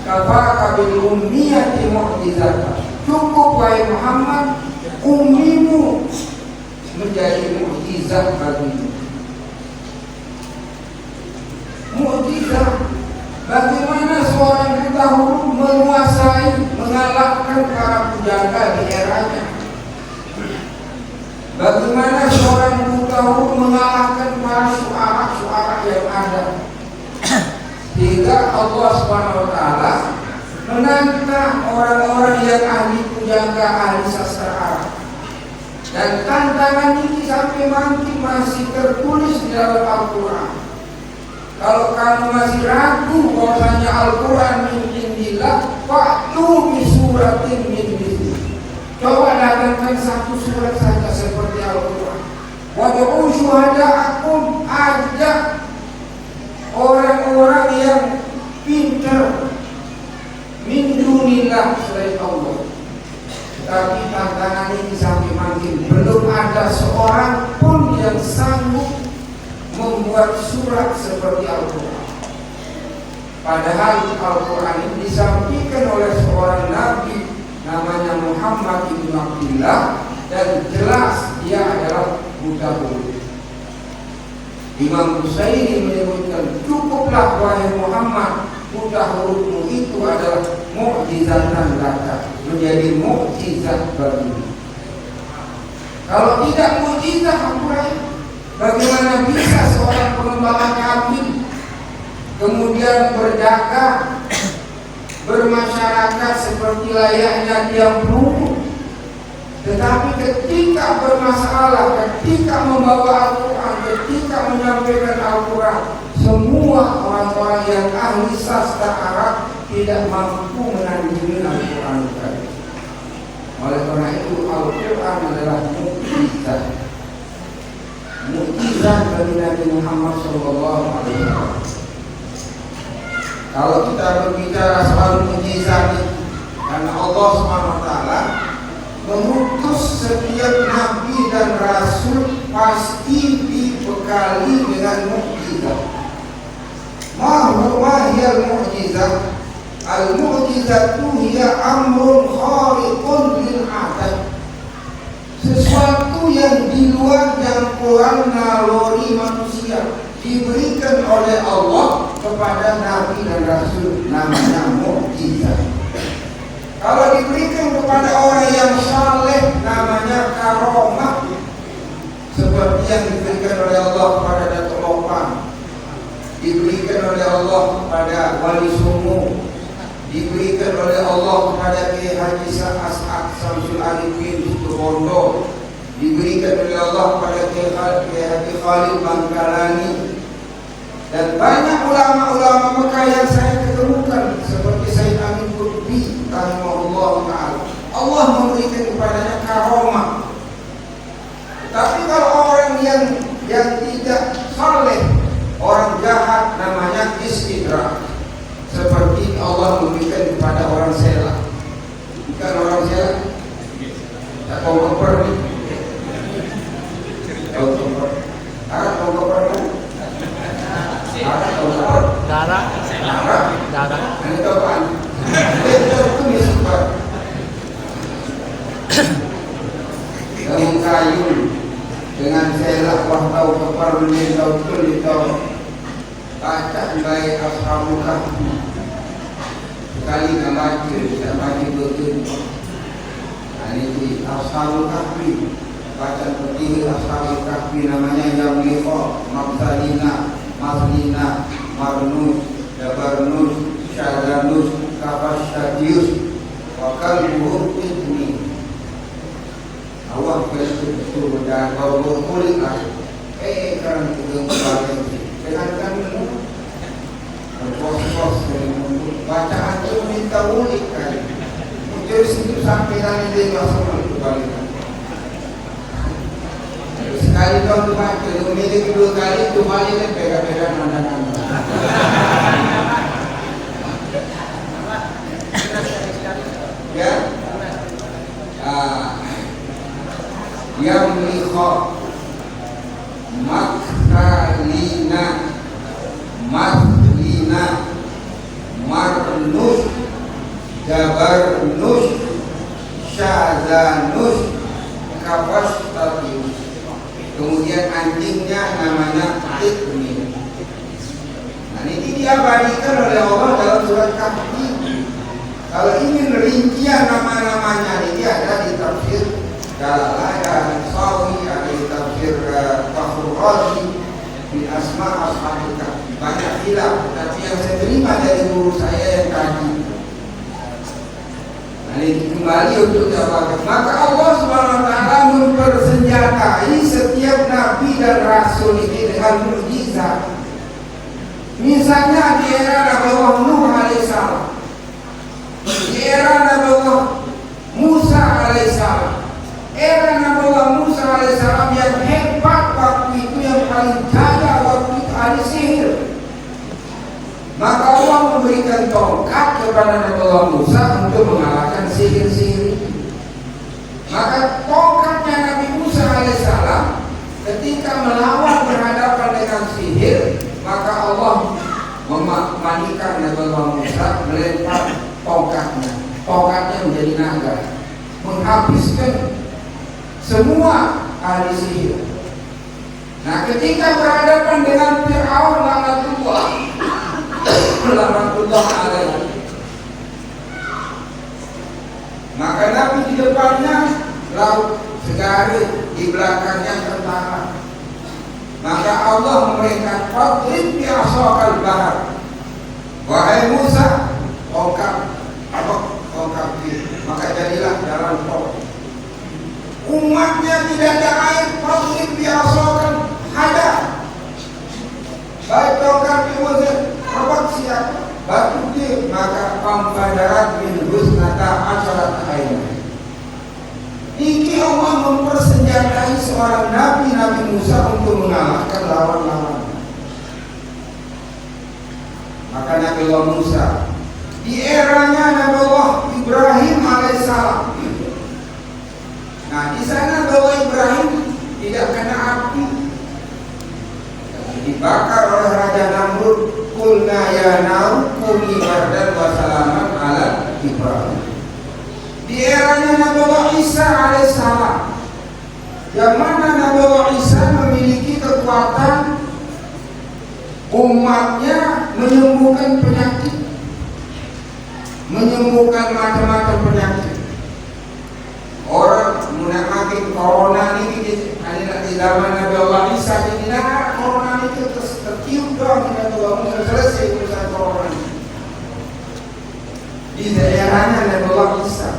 kafaka bil ummiyati mu'jizatan. Cukup wahai Muhammad, ummimu menjadi mukjizat bagimu. Mukjizat. Bagaimana seorang buta huruf menguasai, mengalahkan para pujangga di eranya? Bagaimana seorang buta huruf mengalahkan para syuara yang ada? Sehingga Allah Subhanahu wa taala menantang orang-orang yang ahli pujangga, ahli sastra Arab. Dan tantangan ini sampai nanti masih tertulis di dalam Al-Quran. Kalau kamu masih ragu bahwasanya Al-Quran min indillah, fa'tu bi suratin min mithli. Coba datangkan satu surat saja seperti Al-Quran. Wad'u syuhada'akum, ajak orang-orang yang pintar min dunillah selain Allah. Tapi tantangan ini sampai makin belum ada seorang pun yang sanggup membuat surat seperti Al-Quran. Padahal Al-Quran ini disampaikan oleh seorang Nabi namanya Muhammad ibn Abdullah, dan jelas dia adalah buta huruf. Imam Busairi menyebutkan, cukuplah wahai Muhammad, buta hurufmu itu adalah mukjizatan laka, menjadi mukjizat bagimu. Kalau tidak mukjizat, bagaimana bisa seorang pengembala kambing kemudian berdagang, bermasyarakat seperti layaknya dia peluru? Tetapi ketika bermasalah, ketika membawa Al-Quran, ketika menyampaikan Al-Quran, semua orang-orang yang ahli sastra Arab tidak mampu menandingi Al-Quran. Oleh karena itu Al-Quran adalah mukjizat. Mukjizat bagi Nabi Muhammad SAW. Kalau kita berbicara soal mukjizat, karena Allah SWT mengutus setiap nabi dan rasul pasti dibekali dengan mukjizat. Mahiyal mukjizat. Al-mukjizatu hiya amrun khariqun lil 'adat. Sesuatu yang di luar jangkauan naluri manusia diberikan oleh Allah kepada nabi dan rasul, namanya mukjizat. Kalau diberikan kepada orang yang saleh, namanya karomah. Seperti yang diberikan oleh Allah kepada Datuk Lopan, diberikan oleh Allah kepada Wali Songo, diberikan oleh Allah kepada Kiai Haji As'ad Samsul Arifin Situbondo, diberikan oleh Allah kepada Kiai Haji Khalid Bangkalani, dan banyak ulama-ulama Mekah yang saya ketemukan seperti Sayyid Amin Qutbi rahimahullah ta'ala. Allah memberikan kepadanya karomah. Tapi kalau orang yang tidak saleh, orang jahat, namanya istidraj. Seperti Allah memberikan kepada orang sela. Bukan orang sela, tak tahu koper nih. Tahu koper? Ada tahu koper kan? Ada tahu koper? Darah. Ini tahu kan? Itu tulis koper. Daun kayu dengan selak wah tahu koper ini tahu tulis tahu. Baca baik Ashabul Kahfi. Sekali nak baca, tak baca betul. Ini Ashabul Kahfi. Bacaan ketiga Ashabul Kahfi namanya Yamliqa, Mabsalina, Maslina, Marnus, Dabarnus, Syadanus, Kafasyadius, Wakal Buhur Ibni. Awak betul dan kau berkulit lah. Kerana kita kembali dengan kami bos-bos bacaan itu minta ulik kali. Jadi situ sampai kali dia masuk kembali. Sekali kau baca, kemudian kedua kali tu balik dan pegang-pegang nanda-nanda. Ya, yang melihat Makhalina, Mahlina, Marnus, Jabarnus, Syazanus, Kapastabius. Kemudian anjingnya namanya Tikmin. Nah, ini diabadikan oleh Allah dalam surat Kahfi. Kalau ingin rincian nama-namanya ini ada di tafsir Jalalah, ada Sawi, ada di tafsir Fakhrul Razi, di Asma Ashabul Kahfi. Banyak hilaf, tapi yang saya terima dari guru saya yang tadi. Nah, ini kembali untuk jawab. Maka Allah SWT mempersenjatai setiap nabi dan rasul ini dengan mukjizat. Misalnya di era Nabi Nuh alaihissalam, di era Nabi Musa alaihissalam, era Nabi Musa alaihissalam yang hebat waktu itu, yang paling jaya waktu itu ahli sihir. Maka Allah memberikan tongkat kepada Nabi Musa untuk mengalahkan sihir-sihir. Maka tongkatnya Nabi Musa alaihissalam ketika melawan berhadapan dengan sihir, maka Allah memanikan Nabi Musa, melempar tongkatnya. Tongkatnya menjadi naga, menghabiskan semua ahli sihir. Nah, ketika berhadapan dengan Fir'aun laknatullah alaihi, maka Nabi di depannya laut segaris, di belakangnya tentara. Maka Allah memberikan fadrib bi asaqal bahar. Wahai Musa, tongkat maka jadilah dalam tongkat. Umatnya tidak ada air, fadrib bi asaqal hajar. Baik tongkat di Musa, apa siapa? Batu dia, maka pambadarat min husnata asyarat air. Ini Allah mempersenjatai seorang Nabi Musa untuk mengalahkan lawan-lawan. Maka Nabi Allah Musa di eranya Nabi Allah Ibrahim alaihissalam. Nah, di sana Nabi Allah Ibrahim tidak kena api, dibakar oleh Raja Namrud. Qulna ya nar kuni bardan wa salaman ala Ibrahim. Di eranya Nabi Allah Isa alaihissalam, yang mana Nabi Allah Isa memiliki kekuatan umatnya menyembuhkan penyakit, menyembuhkan macam-macam penyakit. Orang makin corona ini di zaman Nabi Allah Isa ini, nah corona itu tertiup doang, Nabi Allah Musa selesai urusan corona di daerahnya Nabi Allah Isa.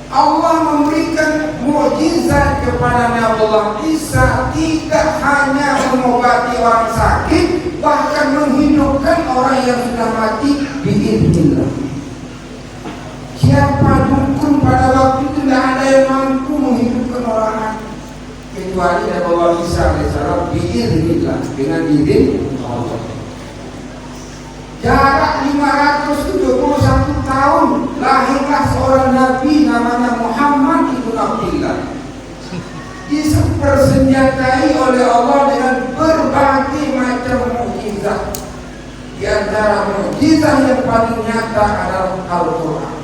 Allah memberikan mukjizat kepada Nabi Allah Isa, tidak hanya mengobati orang sakit, bahkan menghidupkan orang yang sudah mati biiznillah. Siapa dukun pada waktu itu tidak ada yang mampu menghidupkan orang mati kecuali Nabi Allah Isa alaihissalam biiznillah, dengan izin Allah. Jarak 571 tahun lahirlah seorang nabi namanya Muhammad ibn Abdillah, dipersenjatai oleh Allah dengan berbagai macam mukjizat. Di antara mukjizat yang paling nyata adalah Al-Quran.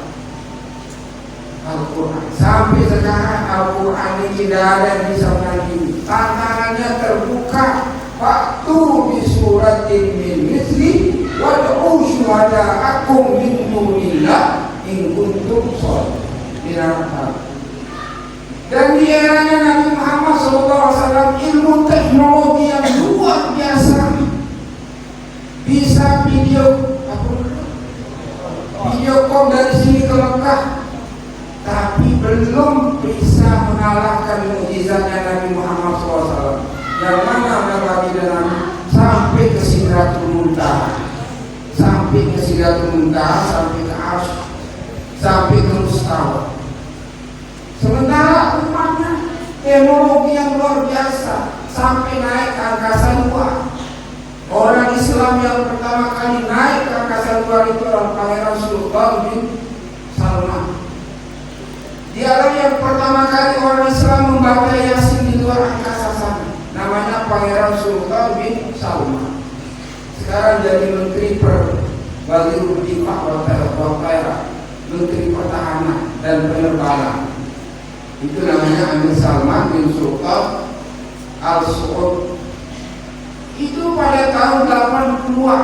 Al-Quran sampai sekarang Al-Quran ini tidak ada yang bisa menandingi. Tantangannya terbuka. Faktu bi suratin min misli wad'u syuhada'akum min dunillah in kuntum shadiqin. Dan di eranya Nabi Muhammad SAW, ilmu teknologi yang luar biasa, bisa video call dari sini ke Mekah, tapi belum bisa mengalahkan mukjizatnya Nabi Muhammad SAW, yang mana Nabi dan sampai ke Sidratul Muntaha, sampai ke Arsy, sampai ke Mustawa. Sementara umatnya teknologi yang luar biasa, sampai naik ke angkasa luar. Orang Islam yang pertama kali naik ke angkasa luar itu adalah Pangeran Sultan bin Salman. Dialah yang pertama kali orang Islam membaca Yasin di luar angkasa Itu namanya Amir Salman bin Sultan Al Saud. Itu pada tahun 80-an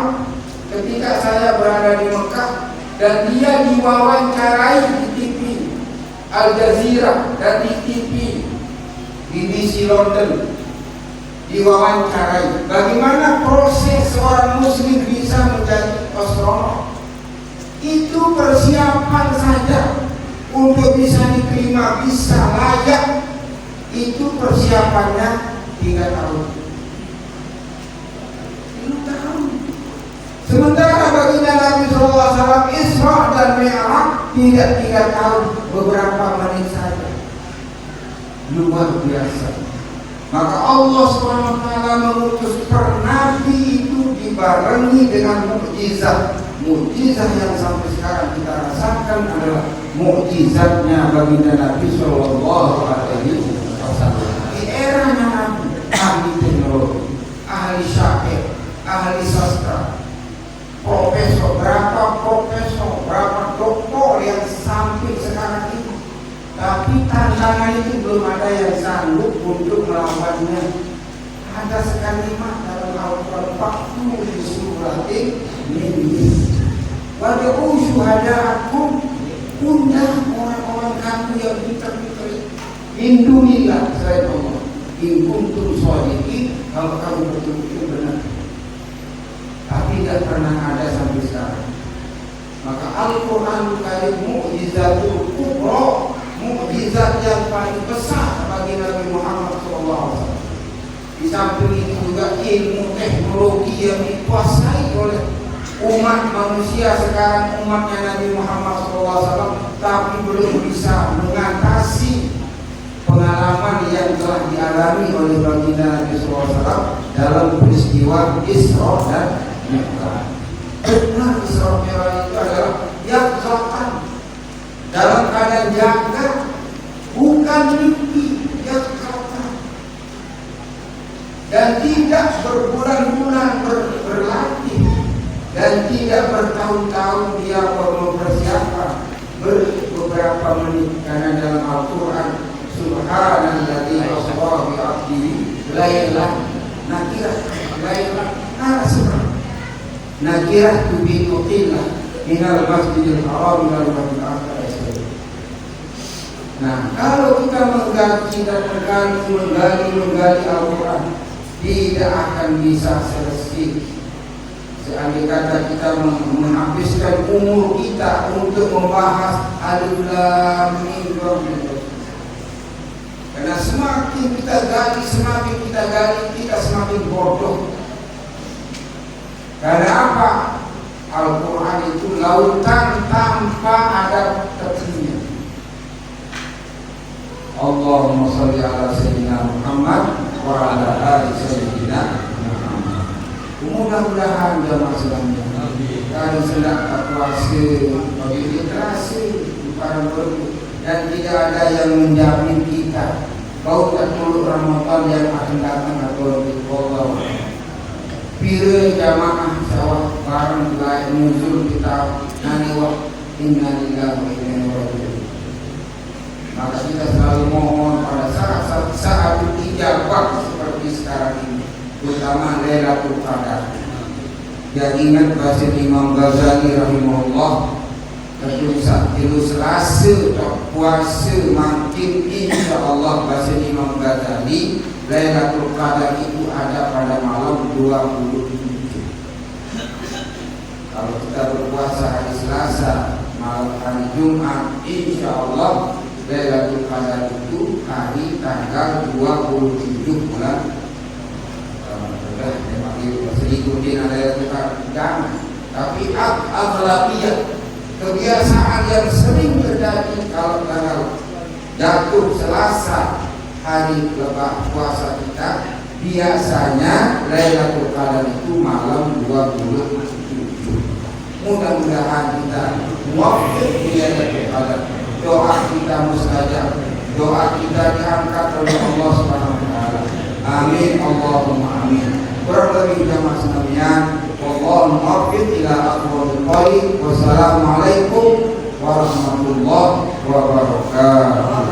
ketika saya berada di Mekah, dan dia diwawancarai di TV Al Jazeera dan di TV BBC London. Diwawancarai bagaimana proses seorang muslim bisa menjadi astronot. Itu persiapan saja untuk bisa diterima, bisa layak, itu persiapannya 3 tahun. Sementara baginda Nabi SAW Isra dan Mi'raj tidak 3 tahun, beberapa menit saja. Luar biasa. Maka Allah SWT mengutus per nabi itu dibarengi dengan mukjizat. Mukjizat yang sampai sekarang kita rasakan adalah mukjizatnya baginda Nabi SAW. Di eranya Nabi, ahli teknologi, ahli syair, ahli sastra, profesor, berapa doktor yang sampai sekarang ini. Tapi tantangan itu belum ada yang sanggup untuk melawannya. Ada sekalimat dalam Al-Quran, "Faktu di suratin ini. Wad'u syuhada'akum", undang orang-orang kamu yang pintar-pintar Indunillah selain Allah. In kuntum shodiqin, kalau kamu betul-betul benar. Tapi tidak pernah ada sampai sekarang. Maka Al-Quran Karim mu'jizatul kubra, mukjizat yang paling besar bagi Nabi Muhammad SAW. Di samping itu juga ilmu teknologi yang dikuasai oleh umat manusia sekarang, umatnya Nabi Muhammad SAW, tapi belum bisa mengatasi pengalaman yang telah dialami oleh baginda Nabi SAW dalam peristiwa Isra dan Mi'raj. Benar, Isra Mi'raj itu adalah yaqzatan, dalam keadaan jagat, bukan mimpi, yaqzatan, dan tidak berbulan-bulan berlatih, dan tidak bertahun-tahun dia mempersiapkan, beberapa menit. Karena dalam Al-Quran, Subhanalladzi asra bi 'abdihi lailan, nakirah, lailan asra, nakirah tubidu qillah minal masjidil haram ila masjidil aqsa. Nah, kalau kita mengkaji dan menggali Al-Quran, tidak akan bisa selesai. Seandainya kata kita menghabiskan umur kita untuk membahas Alif Lam Mim. Karena semakin kita gali, kita semakin bodoh. Karena apa? Al-Quran itu lautan tanpa ada tepinya. Allahumma sholli ala sayyidina Muhammad wa ala ali sayyidina Muhammad. Mudah-mudahan jamaah sekalian, kami sedang berpuasa bagi literasi para guru, dan tidak ada yang menjamin kita bahwa mulut Ramadan yang akan datang atau lebih Allah. Pira jamaah sawah barang lain nuzul kita nani wa inna lillahi wa inna ilaihi raji'un. Maka kita selalu mohon pada saat ijabah seperti sekarang ini, terutama Lailatul Qadar. Dan ingat bahasa Imam Ghazali rahimahullah, Tilu Selasa puasa makin insyaallah bahasa Imam Ghazali, Lailatul Qadar itu ada pada malam 27. Kalau kita berpuasa hari Selasa, malam hari Jumat, insyaallah Lailatul Qadar itu hari tanggal 27 bulan ikutin Lailatul Qadar. Jangan. Tapi aghlabiyah, kebiasaan yang sering terjadi kalau tanggal jatuh Selasa hari lepas puasa kita, biasanya Lailatul Qadar itu malam 27. Mudah-mudahan kita muwaffiq di Lailatul Qadar. Doa kita mustajab, doa kita diangkat oleh Allah Subhanahu wa taala. Amin, Allahumma amin. Kurang lebih jamaah sekalian, wallahu muwaffiq ila aqwamil thoriq. Wassalamualaikum warahmatullahi wabarakatuh.